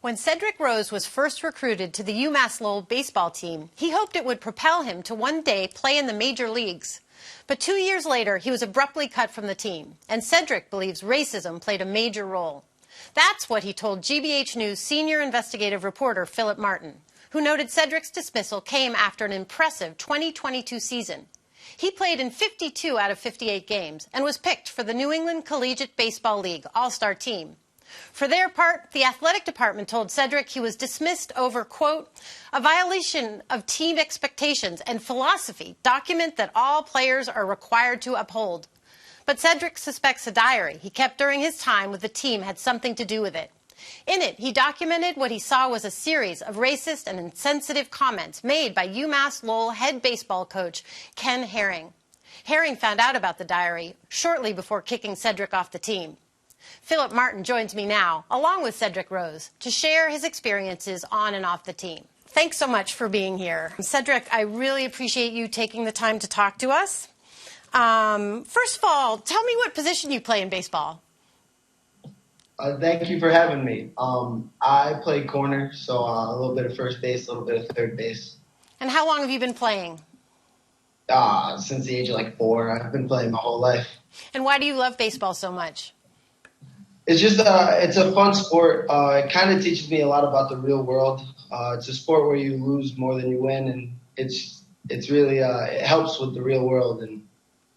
When Cedric Rose was first recruited to the UMass Lowell Baseball team, he hoped it would propel him to one day play in the major leagues. But 2 years later, he was abruptly cut from the team, and Cedric believes racism played a major role. That's what he told GBH News senior investigative reporter Phillip Martin, who noted Cedric's dismissal came after an impressive 2022 season. He played in 52 out of 58 games and was picked for the New England Collegiate Baseball League All-Star team. For their part, the athletic department told Cedric he was dismissed over, quote, a violation of team expectations and philosophy document that all players are required to uphold. But Cedric suspects a diary he kept during his time with the team had something to do with it. In it, he documented what he saw was a series of racist and insensitive comments made by UMass Lowell head baseball coach Ken Herring. Herring found out about the diary shortly before kicking Cedric off the team. Phillip Martin joins me now, along with Cedric Rose, to share his experiences on and off the team. Thanks so much for being here. Cedric, I really appreciate you taking the time to talk to us. First of all, tell me what position you play in baseball. Thank you for having me. I play corner, so a little bit of first base, a little bit of third base. And how long have you been playing? Since the age of 4. I've been playing my whole life. And why do you love baseball so much? It's just it's a fun sport. It kind of teaches me a lot about the real world. It's a sport where you lose more than you win, and it's really it helps with the real world, and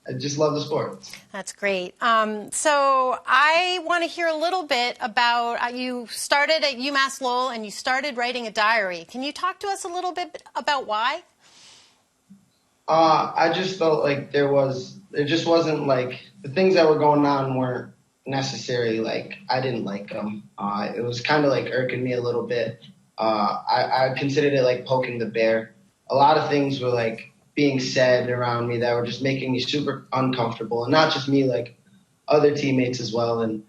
I just love the sport. That's great. So I want to hear a little bit about you started at UMass Lowell and you started writing a diary. Can you talk to us a little bit about why? I just felt like there just wasn't the things that were going on weren't necessary. I didn't like them. It was kind of irking me a little bit. I considered it like poking the bear. A lot of things were being said around me that were just making me super uncomfortable, and not just me, other teammates as well. And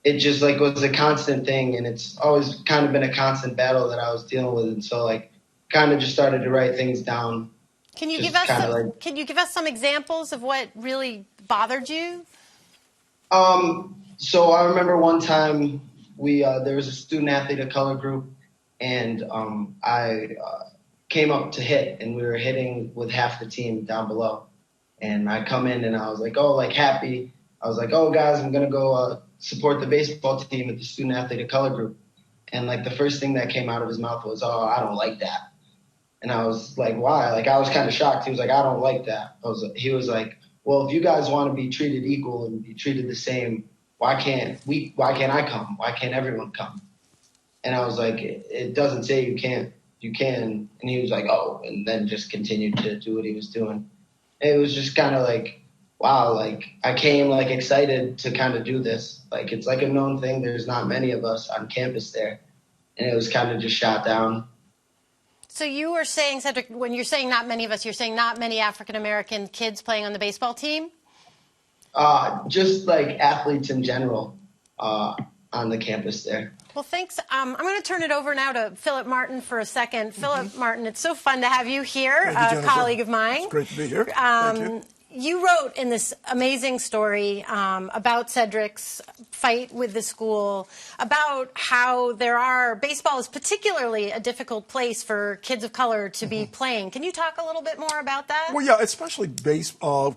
it just was a constant thing, and it's always kind of been a constant battle that I was dealing with. And so kind of just started to write things down. Can you give us some examples of what really bothered you? So I remember one time there was a student athlete of color group, and I came up to hit, and we were hitting with half the team down below. And I come in and I was happy. I was oh guys, I'm going to go support the baseball team at the student athlete of color group. And the first thing that came out of his mouth was, oh, I don't like that. And I was why? I was kind of shocked. He was I don't like that. He was well, if you guys want to be treated equal and be treated the same, why can't I come? Why can't everyone come? And I was it doesn't say you can't. You can. And he was oh, and then just continued to do what he was doing. It was just kind of wow, I came excited to kind of do this. It's a known thing. There's not many of us on campus there. And it was kind of just shot down. So you were saying, Cedric, when you're saying not many of us, you're saying not many African-American kids playing on the baseball team? Just athletes in general on the campus there. Well, thanks. I'm going to turn it over now to Phillip Martin for a second. Phillip Martin, it's so fun to have you here, a colleague of mine. It's great to be here. Thank you. You wrote in this amazing story about Cedric's fight with the school, about how baseball is particularly a difficult place for kids of color to be playing. Can you talk a little bit more about that? Well, yeah, especially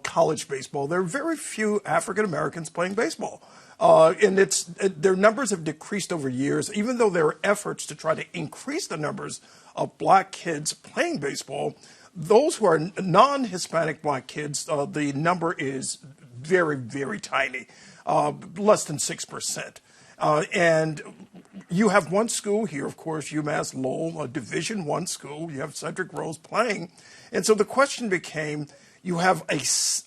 college baseball. There are very few African Americans playing baseball. And their numbers have decreased over years, even though there are efforts to try to increase the numbers of black kids playing baseball. Those who are non-Hispanic black kids, the number is very, very tiny, less than 6%. And you have one school here, of course, UMass Lowell, a Division I school. You have Cedric Rose playing. And so the question became, you have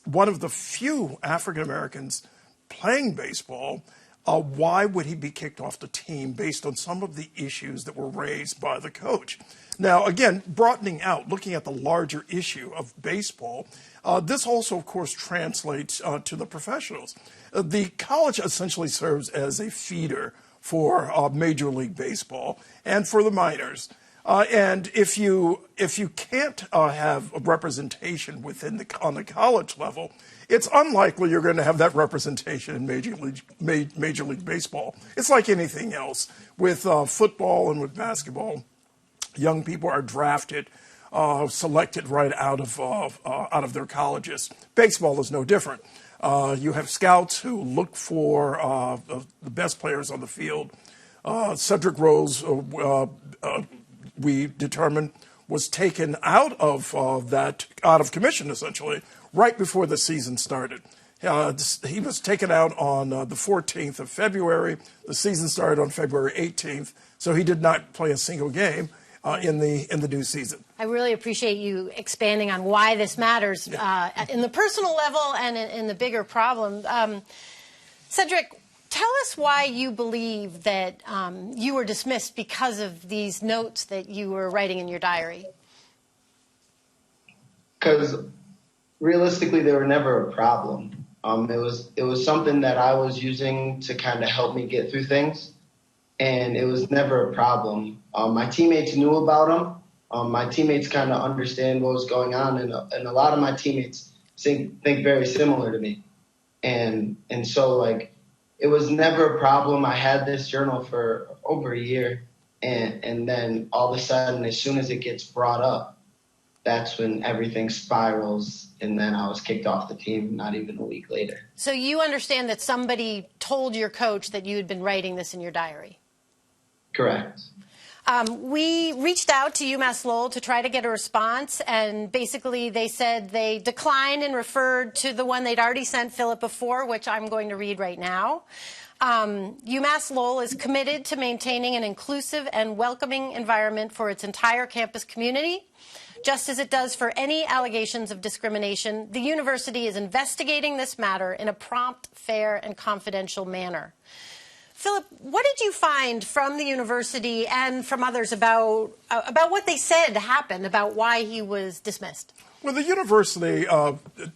one of the few African Americans playing baseball. Why would he be kicked off the team based on some of the issues that were raised by the coach? Now, again, broadening out, looking at the larger issue of baseball, this also, of course, translates to the professionals. The college essentially serves as a feeder for Major League Baseball and for the minors. And if you can't have a representation on the college level, it's unlikely you're going to have that representation in Major League Baseball. It's like anything else. With football and with basketball, young people are drafted, selected right out of their colleges. Baseball is no different. You have scouts who look for the best players on the field. Cedric Rose, we determined, was taken out of commission, essentially, right before the season started. He was taken out on the 14th of February. The season started on February 18th, so he did not play a single game in the new season. I really appreciate you expanding on why this matters in the personal level and in the bigger problem. Cedric, tell us why you believe that you were dismissed because of these notes that you were writing in your diary. Because realistically, they were never a problem. It was something that I was using to kind of help me get through things, and it was never a problem. My teammates knew about them. My teammates kind of understand what was going on, and a lot of my teammates think very similar to me, and so like it was never a problem. I had this journal for over a year, and then all of a sudden, as soon as it gets brought up, that's when everything spirals, and then I was kicked off the team not even a week later. So you understand that somebody told your coach that you had been writing this in your diary? Correct. We reached out to UMass Lowell to try to get a response, and basically they said they declined and referred to the one they'd already sent Phillip before, which I'm going to read right now. UMass Lowell is committed to maintaining an inclusive and welcoming environment for its entire campus community. Just as it does for any allegations of discrimination, the university is investigating this matter in a prompt, fair, and confidential manner. Phillip, what did you find from the university and from others about what they said happened, about why he was dismissed? Well, the university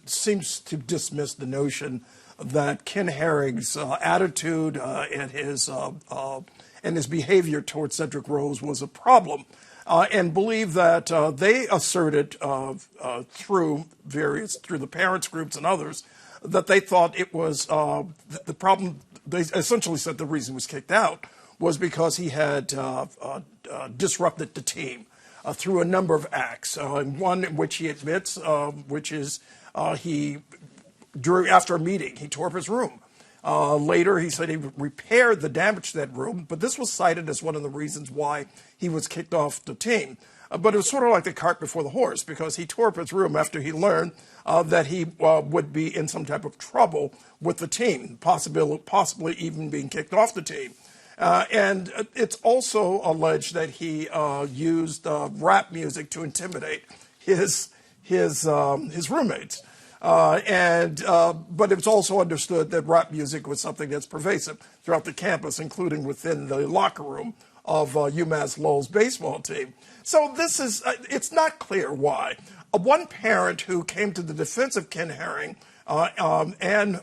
seems to dismiss the notion that Ken Herring's attitude and his behavior towards Cedric Rose was a problem. And believe that they asserted through the parents' groups and others that they thought it was the problem. They essentially said the reason he was kicked out was because he had disrupted the team through a number of acts. One in which he admits, which is after a meeting, he tore up his room. Later, he said he repaired the damage to that room, but this was cited as one of the reasons why he was kicked off the team. But it was sort of like the cart before the horse, because he tore up his room after he learned that he would be in some type of trouble with the team, possibly even being kicked off the team. And it's also alleged that he used rap music to intimidate his roommates. But it was also understood that rap music was something that's pervasive throughout the campus, including within the locker room of UMass Lowell's baseball team. So it's not clear why. One parent who came to the defense of Ken Herring, Ann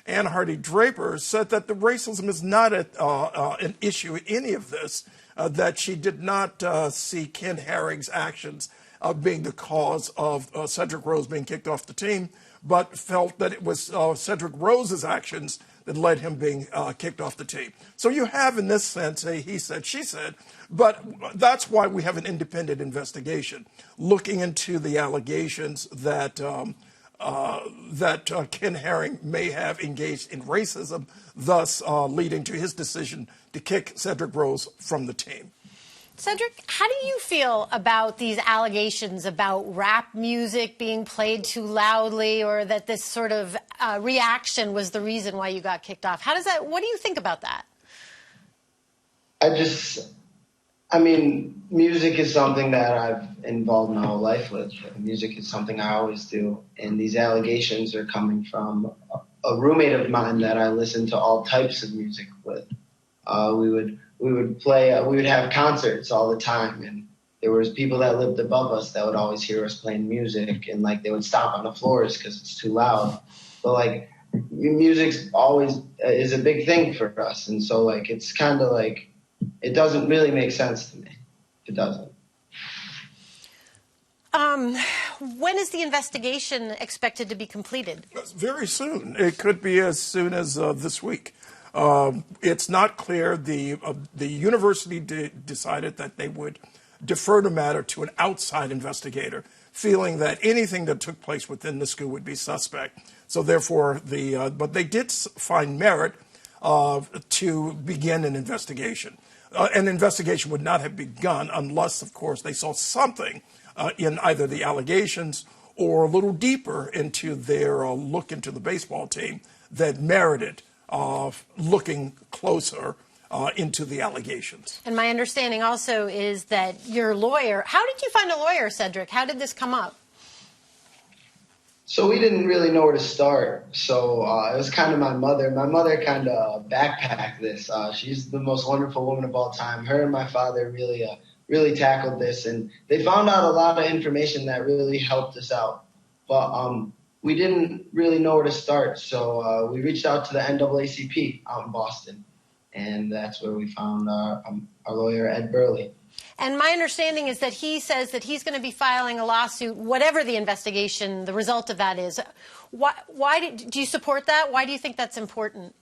Hardy Draper, said that the racism is not an issue in any of this, that she did not see Ken Herring's actions being the cause of Cedric Rose being kicked off the team, but felt that it was Cedric Rose's actions that led him being kicked off the team. So you have, in this sense, a he said, she said, but that's why we have an independent investigation looking into the allegations that Ken Herring may have engaged in racism, thus leading to his decision to kick Cedric Rose from the team. Cedric, how do you feel about these allegations about rap music being played too loudly, or that this sort of reaction was the reason why you got kicked off? What do you think about that? Music is something that I've involved my whole life with. Music is something I always do. And these allegations are coming from a roommate of mine that I listen to all types of music with. We would have concerts all the time, and there was people that lived above us that would always hear us playing music, and they would stop on the floors because it's too loud. But music's always is a big thing for us, and so it's kind of it doesn't really make sense to me it doesn't. When is the investigation expected to be completed? Very soon. It could be as soon as this week. It's not clear. The university decided that they would defer the matter to an outside investigator, feeling that anything that took place within the school would be suspect. So therefore, but they did find merit to begin an investigation. An investigation would not have begun unless, of course, they saw something in either the allegations or a little deeper into their look into the baseball team that merited looking closer into the allegations. And my understanding also is that your lawyer, how did you find a lawyer, Cedric? How did this come up? So we didn't really know where to start. So it was kind of my mother. My mother kind of backpacked this. She's the most wonderful woman of all time. Her and my father really tackled this, and they found out a lot of information that really helped us out. But we didn't really know where to start. So we reached out to the NAACP out in Boston, and that's where we found our lawyer, Ed Burley. And my understanding is that he says that he's going to be filing a lawsuit, whatever the investigation, the result of that is. Why do you support that? Why do you think that's important?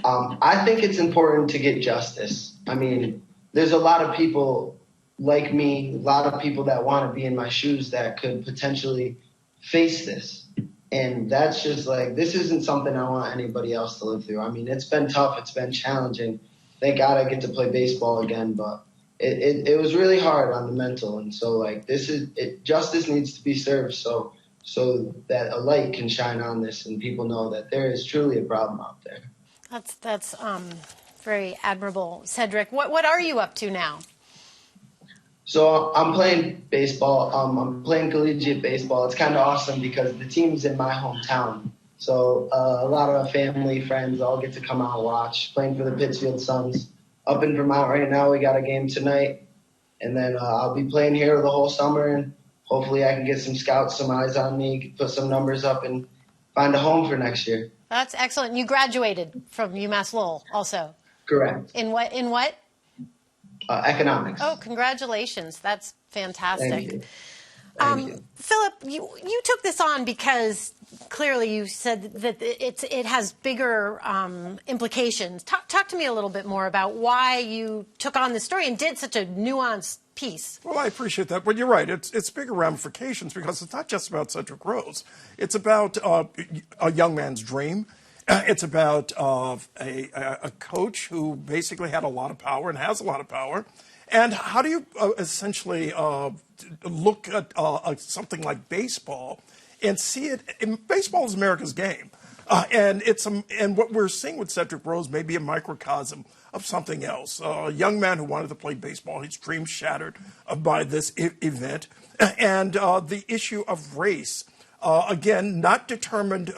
I think it's important to get justice. I mean, there's a lot of people like me, a lot of people that want to be in my shoes that could potentially face this. And that's just like, this isn't something I want anybody else to live through. I mean, it's been tough. It's been challenging. Thank God I get to play baseball again, but it was really hard on the mental. And so like justice needs to be served so that a light can shine on this and people know that there is truly a problem out there. That's very admirable. Cedric, what are you up to now? So I'm playing baseball. I'm playing collegiate baseball. It's kind of awesome because the team's in my hometown. So a lot of family, friends all get to come out and watch. Playing for the Pittsfield Suns. Up in Vermont right now, we got a game tonight. And then I'll be playing here the whole summer. And hopefully I can get some scouts, some eyes on me, put some numbers up, and find a home for next year. That's excellent. You graduated from UMass Lowell also. Correct. In what? Economics. Oh, congratulations. That's fantastic. Thank you. Thank you. Phillip, you took this on because clearly you said that it has bigger implications. Talk to me a little bit more about why you took on this story and did such a nuanced piece. Well, I appreciate that, but you're right. It's bigger ramifications because it's not just about Cedric Rose. It's about a young man's dream. It's about a coach who basically had a lot of power and has a lot of power. And how do you essentially look at something like baseball and see it? Baseball is America's game, and what we're seeing with Cedric Rose may be a microcosm of something else. A young man who wanted to play baseball, his dreams shattered by this event, and the issue of race. Again, not determined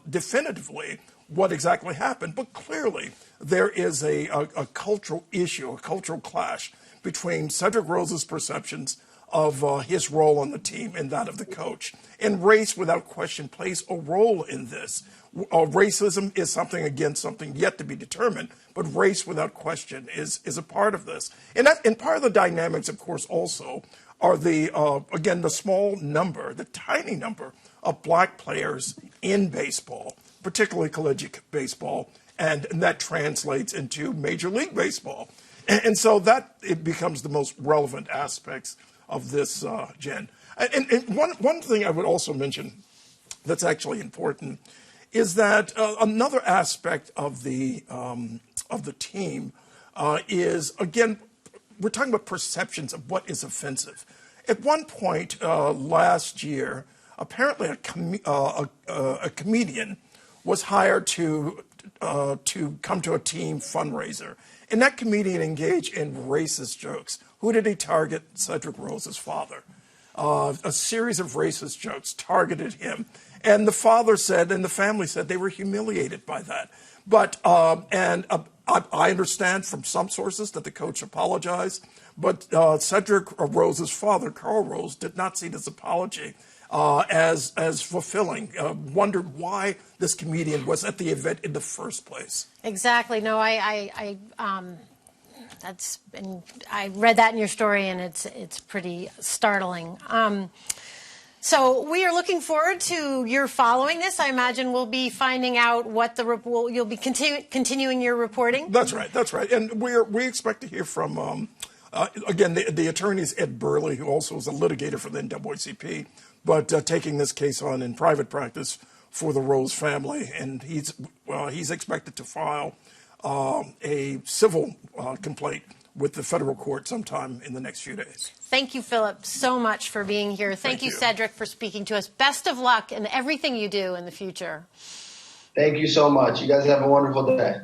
definitively what exactly happened, but clearly there is a cultural issue, a cultural clash between Cedric Rose's perceptions of his role on the team and that of the coach. And race, without question, plays a role in this. Racism is something yet to be determined, but race, without question, is a part of this. And part of the dynamics, of course, also are the small number, the tiny number of black players in baseball, particularly collegiate baseball, and that translates into Major League Baseball. And so that it becomes the most relevant aspects of this, Jen. And one thing I would also mention that's actually important is that another aspect of the team is, again, we're talking about perceptions of what is offensive. At one point last year, apparently a comedian was hired to come to a team fundraiser. And that comedian engaged in racist jokes. Who did he target? Cedric Rose's father. A series of racist jokes targeted him. And the father said, and the family said, they were humiliated by that. But, I understand from some sources that the coach apologized, but Cedric Rose's father, Carl Rose, did not see this apology as fulfilling, wondered why this comedian was at the event in the first place. Exactly. No, and I read that in your story, and it's pretty startling. So we are looking forward to your following this. I imagine we'll be finding out what you'll be continuing your reporting. That's right, and we expect to hear from again the attorney is Ed Burley, who also is a litigator for the NAACP, but taking this case on in private practice for the Rose family, and he's expected to file a civil complaint with the federal court sometime in the next few days. Thank you, Philip, so much for being here. Thank you, Cedric, for speaking to us. Best of luck in everything you do in the future. Thank you so much. You guys have a wonderful day.